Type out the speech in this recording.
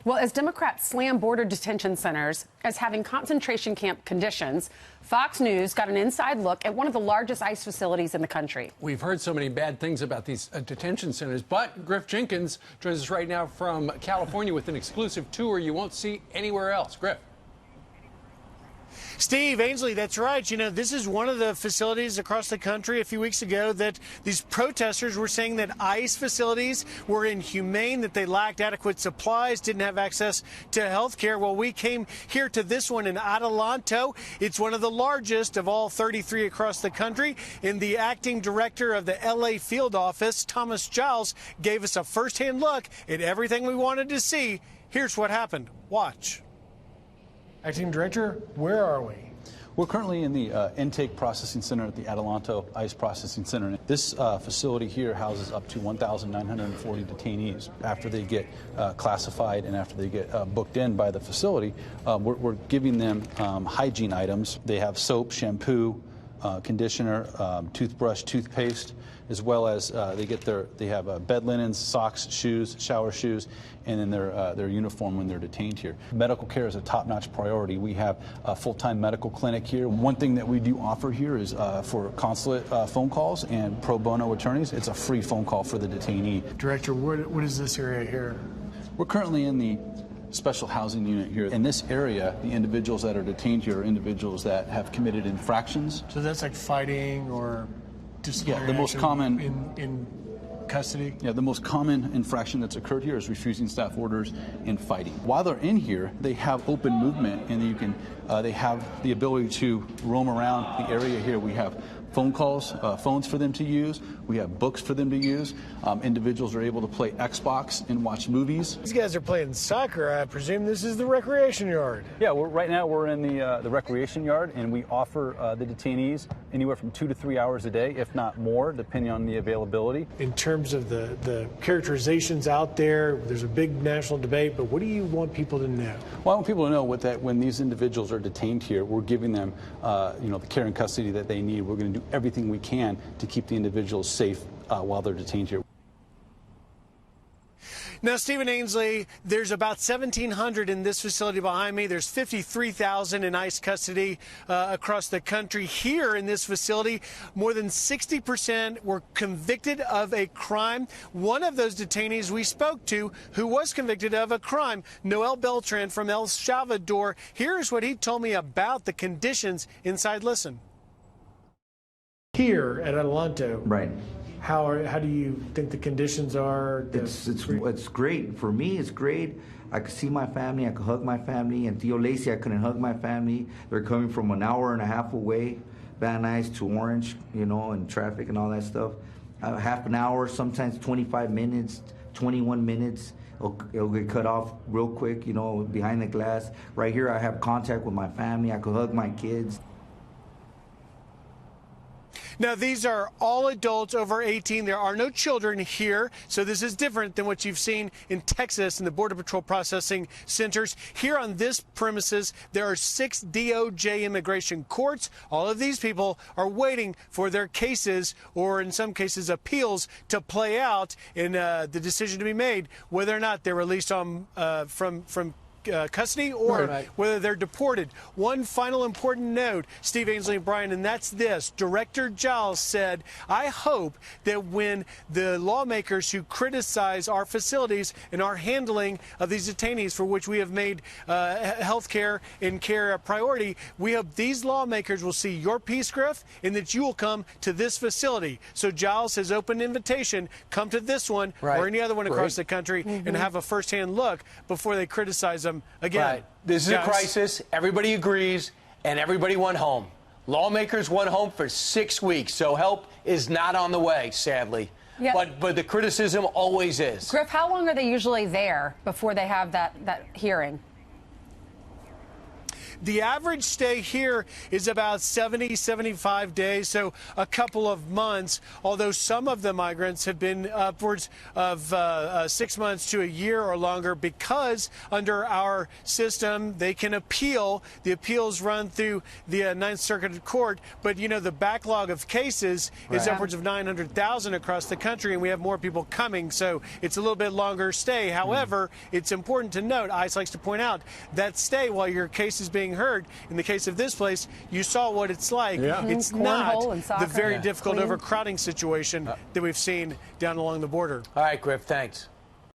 Well, as Democrats slam border detention centers as having concentration camp conditions, Fox News got an inside look at one of the largest ICE facilities in the country. We've heard so many bad things about these detention centers, but Griff Jenkins joins us right now from California with an exclusive tour you won't see anywhere else. Griff. Steve, Ainsley, that's right. You know, this is one of the facilities across the country a few weeks ago that these protesters were saying that ICE facilities were inhumane, that they lacked adequate supplies, didn't have access to health care. Well, we came here to this one in Adelanto. It's one of the largest of all 33 across the country. And the acting director of the LA field office, Thomas Giles, gave us a firsthand look at everything we wanted to see. Here's what happened. Watch. Acting Director, where are we? We're currently in the intake processing center at the Adelanto ICE Processing Center. This facility here houses up to 1,940 detainees. After they get classified and after they get booked in by the facility, we're giving them hygiene items. They have soap, shampoo, conditioner, toothbrush, toothpaste, as well as they have bed linens, socks, shoes, shower shoes, and then their uniform when they're detained here. Medical care is a top-notch priority. We have a full-time medical clinic here. One thing that we do offer here is for consulate phone calls and pro bono attorneys, it's a free phone call for the detainee. Director, what is this area here? We're currently in the special housing unit here. In this area, the individuals that are detained here are individuals that have committed infractions. So that's like fighting or disciplinary the most common in custody? Yeah, the most common infraction that's occurred here is refusing staff orders and fighting. While they're in here, they have open movement, and they have the ability to roam around the area here. We have phone calls, phones for them to use. We have books for them to use. Individuals are able to play Xbox and watch movies. These guys are playing soccer. I presume this is the recreation yard. Yeah, right now we're in the recreation yard, and we offer the detainees anywhere from 2 to 3 hours a day, if not more, depending on the availability. In terms of the characterizations out there, there's a big national debate, but what do you want people to know? Well, I want people to know that when these individuals are detained here, we're giving them the care and custody that they need. We're going to do everything we can to keep the individuals safe while they're detained here. Now, Stephen Ainsley, there's about 1,700 in this facility behind me. There's 53,000 in ICE custody across the country. Here in this facility, more than 60% were convicted of a crime. One of those detainees we spoke to who was convicted of a crime, Noel Beltran from El Salvador. Here's what he told me about the conditions inside. Listen. Here at Adelanto, right? How do you think the conditions are? It's great for me. It's great. I could see my family. I could hug my family. And Theo Lacey, I couldn't hug my family. They're coming from an hour and a half away, Van Nuys to Orange, and traffic and all that stuff. Half an hour, sometimes 25 minutes, 21 minutes. It'll get cut off real quick, behind the glass. Right here, I have contact with my family. I could hug my kids. Now, these are all adults over 18. There are no children here, so this is different than what you've seen in Texas in the Border Patrol processing centers. Here on this premises, there are 6 DOJ immigration courts. All of these people are waiting for their cases, or in some cases appeals, to play out and the decision to be made whether or not they're released on from custody or whether they're deported. One final important note, Steve, Ainsley, and Brian, and that's this. Director Giles said, I hope that when the lawmakers who criticize our facilities and our handling of these detainees, for which we have made health care and care a priority, we hope these lawmakers will see your peace, Griff, and that you will come to this facility. So Giles has opened an invitation. Come to this one or any other one across the country and have a firsthand look before they criticize them again. Right. This is a crisis. Everybody agrees, and everybody went home. Lawmakers went home for 6 weeks, so help is not on the way, sadly. Yep. But the criticism always is. Griff, how long are they usually there before they have that hearing? The average stay here is about 70, 75 days, so a couple of months, although some of the migrants have been upwards of 6 months to a year or longer, because under our system they can appeal. The appeals run through the Ninth Circuit Court, but you know the backlog of cases is upwards of 900,000 across the country, and we have more people coming, so it's a little bit longer stay. However, it's important to note, ICE likes to point out, that stay while your case is being heard, in the case of this place, you saw what it's like. It's not the very difficult overcrowding situation that we've seen down along the border. All right, Griff, thanks.